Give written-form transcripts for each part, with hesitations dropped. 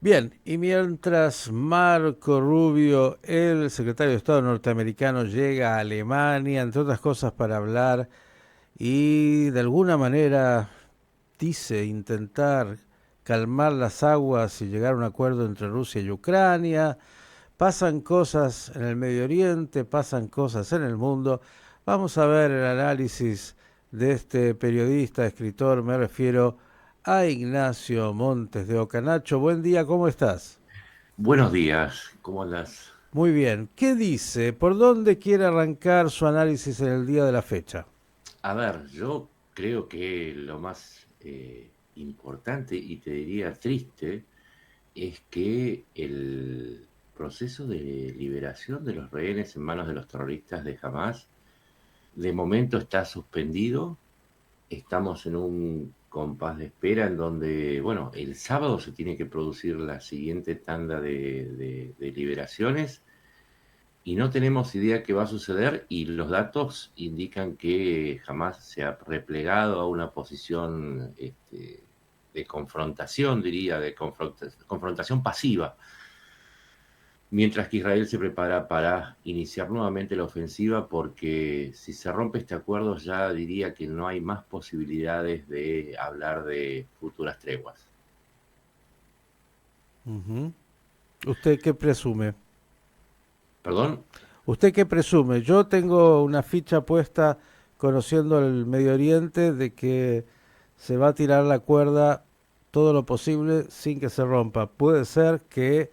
Bien, y mientras Marco Rubio, el secretario de Estado norteamericano, llega a Alemania, entre otras cosas, para hablar y de alguna manera dice intentar calmar las aguas y llegar a un acuerdo entre Rusia y Ucrania, pasan cosas en el Medio Oriente, pasan cosas en el mundo. Vamos a ver el análisis de este periodista, escritor, me refiero a Ignacio Montes de Oca. Nacho, buen día, ¿cómo estás? Buenos días, ¿cómo andas? Muy bien. ¿Qué dice? ¿Por dónde quiere arrancar su análisis en el día de la fecha? A ver, yo creo que lo más importante y te diría triste es que el proceso de liberación de los rehenes en manos de los terroristas de Hamas de momento está suspendido. Estamos en un compás de espera en donde, bueno, el sábado se tiene que producir la siguiente tanda de liberaciones y no tenemos idea qué va a suceder y los datos indican que jamás se ha replegado a una posición de confrontación, diría, de confrontación pasiva, mientras que Israel se prepara para iniciar nuevamente la ofensiva porque si se rompe este acuerdo ya diría que no hay más posibilidades de hablar de futuras treguas. Ujú. ¿Usted qué presume? ¿Perdón? ¿Usted qué presume? Yo tengo una ficha puesta, conociendo el Medio Oriente, de que se va a tirar la cuerda todo lo posible sin que se rompa. Puede ser que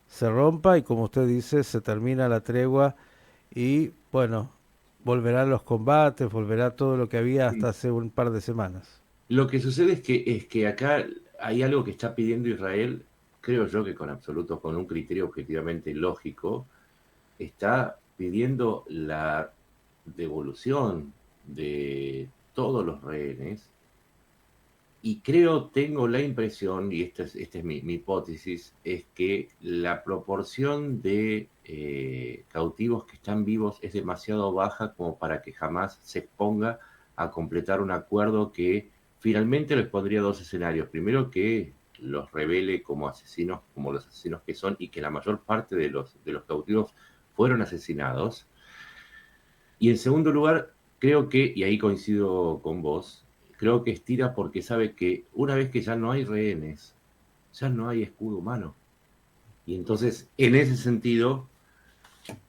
se rompa y, como usted dice, se termina la tregua y, bueno, volverán los combates, volverá todo lo que había hasta hace un par de semanas. Lo que sucede es que acá hay algo que está pidiendo Israel, creo yo que con absoluto, con un criterio objetivamente lógico, está pidiendo la devolución de todos los rehenes y creo, tengo la impresión, y esta es mi hipótesis, es que la proporción de cautivos que están vivos es demasiado baja como para que jamás se exponga a completar un acuerdo que finalmente les pondría dos escenarios. Primero, que los revele como asesinos, como los asesinos que son, y que la mayor parte de los cautivos fueron asesinados. Y en segundo lugar, creo que, y ahí coincido con vos, creo que estira porque sabe que una vez que ya no hay rehenes, ya no hay escudo humano. Y entonces, en ese sentido,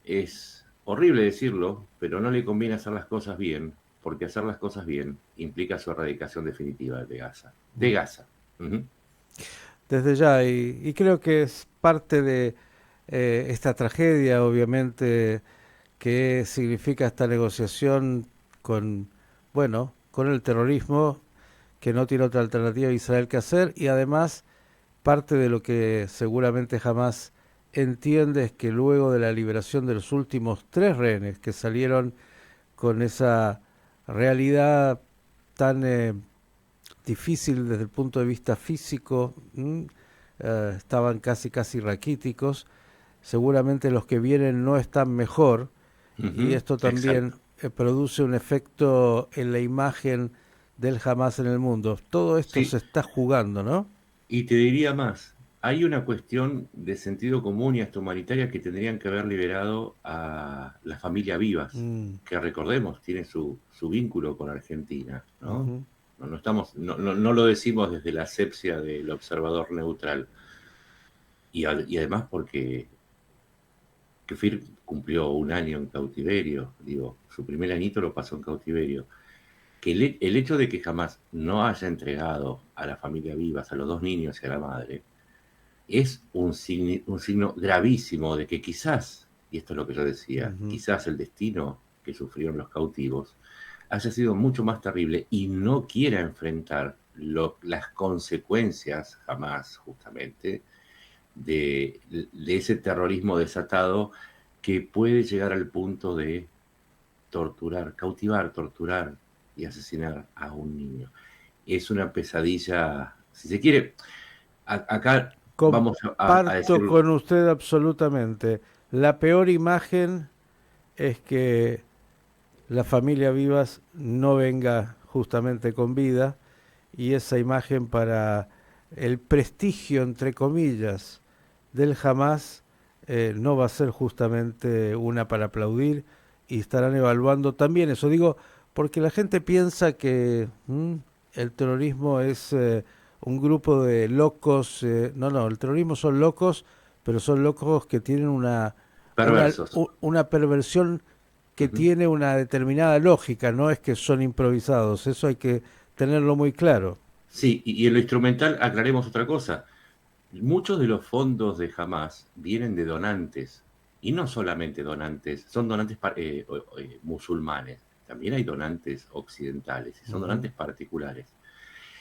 es horrible decirlo, pero no le conviene hacer las cosas bien, porque hacer las cosas bien implica su erradicación definitiva de Gaza. De Mm. Gaza. Ujú. Desde ya, y creo que es parte de esta tragedia, obviamente, que significa esta negociación con, bueno, con el terrorismo, que no tiene otra alternativa a Israel que hacer, y además parte de lo que seguramente jamás entiende es que luego de la liberación de los últimos tres rehenes que salieron con esa realidad tan difícil desde el punto de vista físico, estaban casi raquíticos, seguramente los que vienen no están mejor, y Ujú. esto también Exacto. produce un efecto en la imagen del Hamas en el mundo. Todo esto se Sí, está jugando, ¿no? y te diría más, hay una cuestión de sentido común y hasta humanitaria que tendrían que haber liberado a la familia Vivas, Mm, que recordemos, tiene su vínculo con Argentina, ¿no? ujú. No lo decimos desde la asepsia del observador neutral. Y además porque Kefir cumplió un año en cautiverio, digo, su primer añito lo pasó en cautiverio. Que el hecho de que jamás no haya entregado a la familia Vivas, a los dos niños y a la madre, es un signo gravísimo de que quizás, y esto es lo que yo decía, Ujú. quizás el destino que sufrieron los cautivos haya sido mucho más terrible y no quiera enfrentar las consecuencias jamás, justamente, de ese terrorismo desatado que puede llegar al punto de torturar, cautivar, torturar y asesinar a un niño. Es una pesadilla, si se quiere, acá vamos a Comparto decirlo. con usted absolutamente. La peor imagen es que la familia Vivas no venga justamente con vida y esa imagen para el prestigio, entre comillas, del Hamas no va a ser justamente una para aplaudir y estarán evaluando también eso. Digo, porque la gente piensa que el terrorismo es un grupo de locos. No, no, el terrorismo son locos, pero son locos que tienen Perversos. una perversión que Ujú. tiene una determinada lógica, no es que son improvisados, eso hay que tenerlo muy claro. Sí, y en lo instrumental aclaremos otra cosa. Muchos de los fondos de Hamas vienen de donantes, y no solamente donantes, son donantes musulmanes, también hay donantes occidentales, y son Ujú, donantes particulares.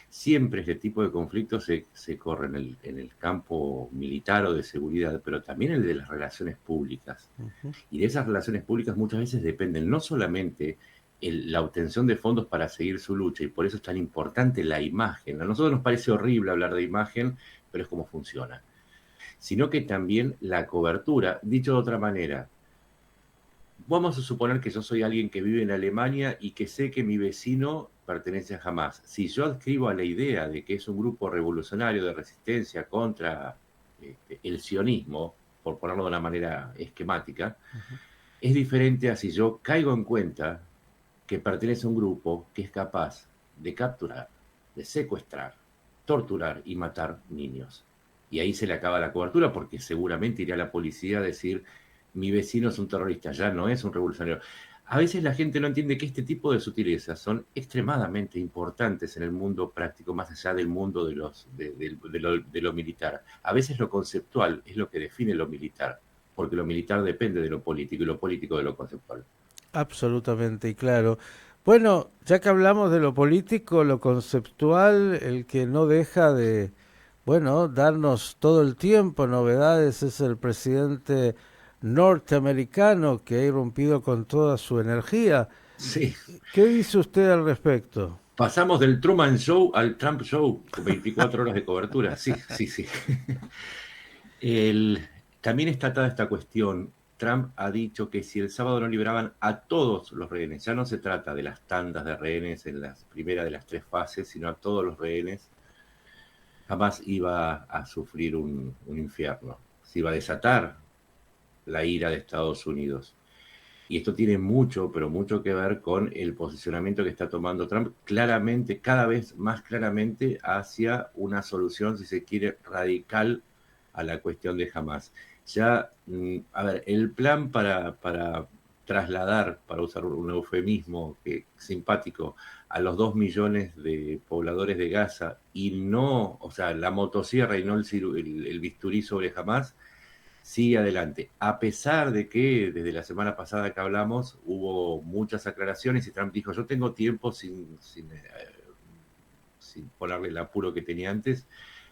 Siempre este tipo de conflictos se corre en el campo militar o de seguridad, pero también el de las relaciones públicas. ujú. Y de esas relaciones públicas muchas veces dependen no solamente la obtención de fondos para seguir su lucha, y por eso es tan importante la imagen. A nosotros nos parece horrible hablar de imagen, pero es como funciona. Sino que también la cobertura, dicho de otra manera, vamos a suponer que yo soy alguien que vive en Alemania y que sé que mi vecino pertenece a Hamas. Si yo adscribo a la idea de que es un grupo revolucionario de resistencia contra el sionismo, por ponerlo de una manera esquemática, es diferente a si yo caigo en cuenta que pertenece a un grupo que es capaz de capturar, de secuestrar, torturar y matar niños. Y ahí se le acaba la cobertura porque seguramente iría la policía a decir, mi vecino es un terrorista, ya no es un revolucionario. A veces la gente no entiende que este tipo de sutilezas son extremadamente importantes en el mundo práctico, más allá del mundo de lo militar. A veces lo conceptual es lo que define lo militar, porque lo militar depende de lo político y lo político de lo conceptual. Absolutamente, y claro. Bueno, ya que hablamos de lo político, lo conceptual, el que no deja de, bueno, darnos todo el tiempo novedades es el presidente norteamericano que ha irrumpido con toda su energía. Sí, ¿Qué dice usted al respecto? pasamos del Truman Show al Trump Show, con 24 horas de cobertura. Sí, sí, sí. El, también está atada esta cuestión. Trump ha dicho que si el sábado no liberaban a todos los rehenes, ya no se trata de las tandas de rehenes en la primera de las tres fases, sino a todos los rehenes, jamás iba a sufrir un infierno. Se iba a desatar la ira de Estados Unidos. Y esto tiene mucho, pero mucho que ver con el posicionamiento que está tomando Trump claramente, cada vez más claramente, hacia una solución, si se quiere, radical a la cuestión de Hamas. Ya, a ver, el plan para trasladar, para usar un eufemismo simpático, a los 2 millones de pobladores de Gaza y no, o sea, la motosierra y no el bisturí sobre Hamas, sigue adelante. A pesar de que desde la semana pasada que hablamos hubo muchas aclaraciones y Trump dijo, yo tengo tiempo sin ponerle el apuro que tenía antes,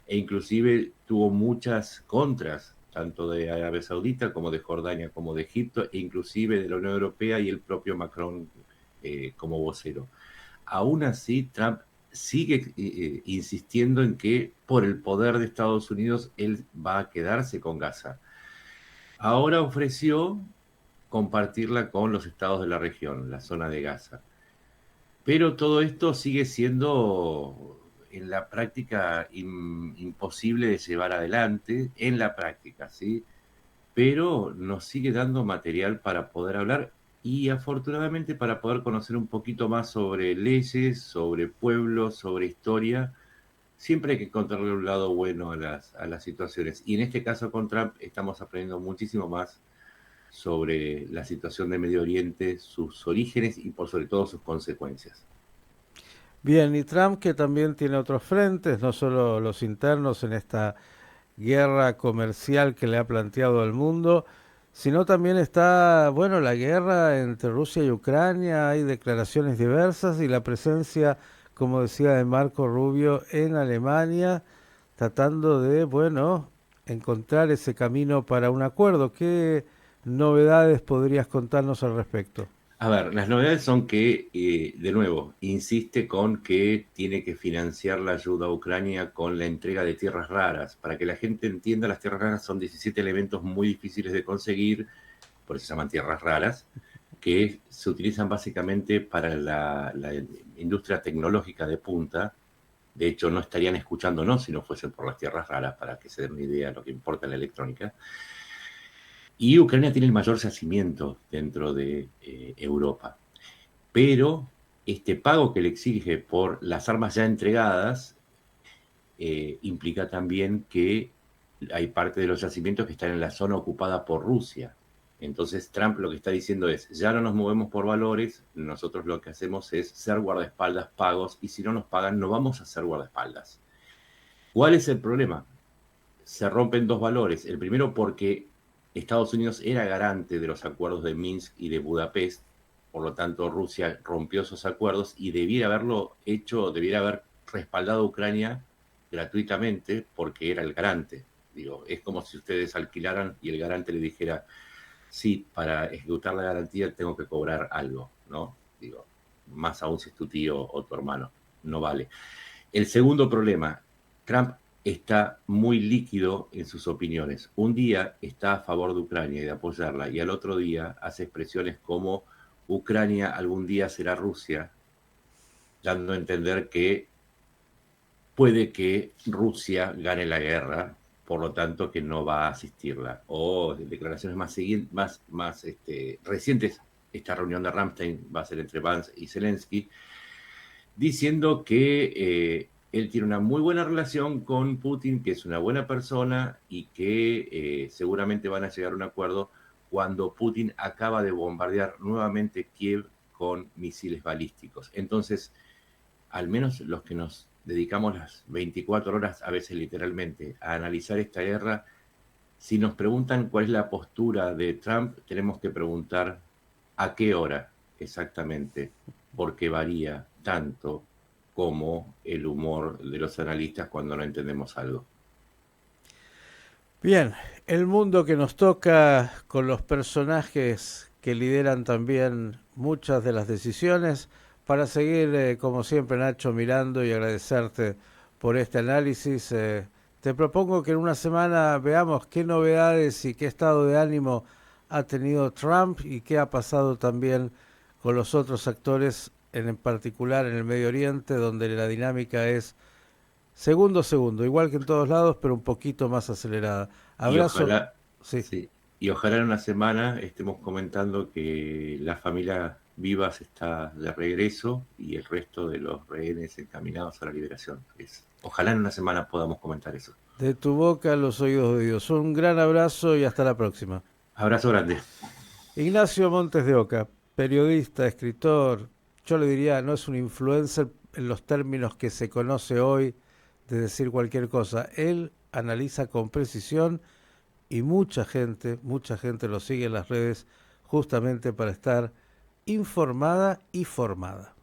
e inclusive tuvo muchas contras, tanto de Arabia Saudita como de Jordania, como de Egipto, e inclusive de la Unión Europea y el propio Macron como vocero. Aún así, Trump sigue insistiendo en que por el poder de Estados Unidos él va a quedarse con Gaza. Ahora ofreció compartirla con los estados de la región, la zona de Gaza. Pero todo esto sigue siendo en la práctica imposible de llevar adelante, en la práctica, ¿sí? Pero nos sigue dando material para poder hablar y afortunadamente para poder conocer un poquito más sobre leyes, sobre pueblos, sobre historia. Siempre hay que encontrarle un lado bueno a a las situaciones. Y en este caso con Trump estamos aprendiendo muchísimo más sobre la situación de Medio Oriente, sus orígenes y por sobre todo sus consecuencias. Bien, y Trump que también tiene otros frentes, no solo los internos en esta guerra comercial que le ha planteado al mundo, sino también está, bueno, la guerra entre Rusia y Ucrania, hay declaraciones diversas y la presencia, como decía, de Marco Rubio en Alemania, tratando de, bueno, encontrar ese camino para un acuerdo. ¿Qué novedades podrías contarnos al respecto? A ver, las novedades son que, de nuevo, insiste con que tiene que financiar la ayuda a Ucrania con la entrega de tierras raras. Para que la gente entienda, las tierras raras son 17 elementos muy difíciles de conseguir, por eso se llaman tierras raras, que se utilizan básicamente para la industria tecnológica de punta, De hecho, no estarían escuchándonos si no fuesen por las tierras raras, para que se den una idea de lo que importa en la electrónica. Y Ucrania tiene el mayor yacimiento dentro de Europa. Pero este pago que le exige por las armas ya entregadas implica también que hay parte de los yacimientos que están en la zona ocupada por Rusia. Entonces Trump lo que está diciendo es, ya no nos movemos por valores, nosotros lo que hacemos es ser guardaespaldas pagos y si no nos pagan no vamos a ser guardaespaldas. ¿Cuál es el problema? Se rompen dos valores. El primero porque Estados Unidos era garante de los acuerdos de Minsk y de Budapest, por lo tanto Rusia rompió esos acuerdos y debiera haberlo hecho, debiera haber respaldado a Ucrania gratuitamente porque era el garante. Digo, es como si ustedes alquilaran y el garante le dijera, sí, para ejecutar la garantía tengo que cobrar algo, ¿no? Digo, más aún si es tu tío o tu hermano, no vale. El segundo problema, Trump está muy líquido en sus opiniones. Un día está a favor de Ucrania y de apoyarla, y al otro día hace expresiones como Ucrania algún día será Rusia, dando a entender que puede que Rusia gane la guerra, por lo tanto que no va a asistirla. O declaraciones más recientes, esta reunión de Ramstein va a ser entre Vance y Zelensky, diciendo que él tiene una muy buena relación con Putin, que es una buena persona y que seguramente van a llegar a un acuerdo cuando Putin acaba de bombardear nuevamente Kiev con misiles balísticos. Entonces, al menos los que nos dedicamos las 24 horas, a veces literalmente, a analizar esta guerra, si nos preguntan cuál es la postura de Trump, tenemos que preguntar a qué hora exactamente, porque varía tanto como el humor de los analistas cuando no entendemos algo. Bien, el mundo que nos toca con los personajes que lideran también muchas de las decisiones. Para seguir, como siempre, Nacho, mirando y agradecerte por este análisis, te propongo que en una semana veamos qué novedades y qué estado de ánimo ha tenido Trump y qué ha pasado también con los otros actores, en particular en el Medio Oriente, donde la dinámica es segundo a segundo, igual que en todos lados, pero un poquito más acelerada. Y Abrazo, ojalá, sí, sí, y ojalá en una semana estemos comentando que la familia Vivas está de regreso y el resto de los rehenes encaminados a la liberación. Ojalá en una semana podamos comentar eso. de tu boca a los oídos de Dios. Un gran abrazo y hasta la próxima. Abrazo grande. Ignacio Montes de Oca, periodista, escritor, yo le diría, no es un influencer en los términos que se conoce hoy de decir cualquier cosa. Él analiza con precisión y mucha gente lo sigue en las redes justamente para estar informada y formada.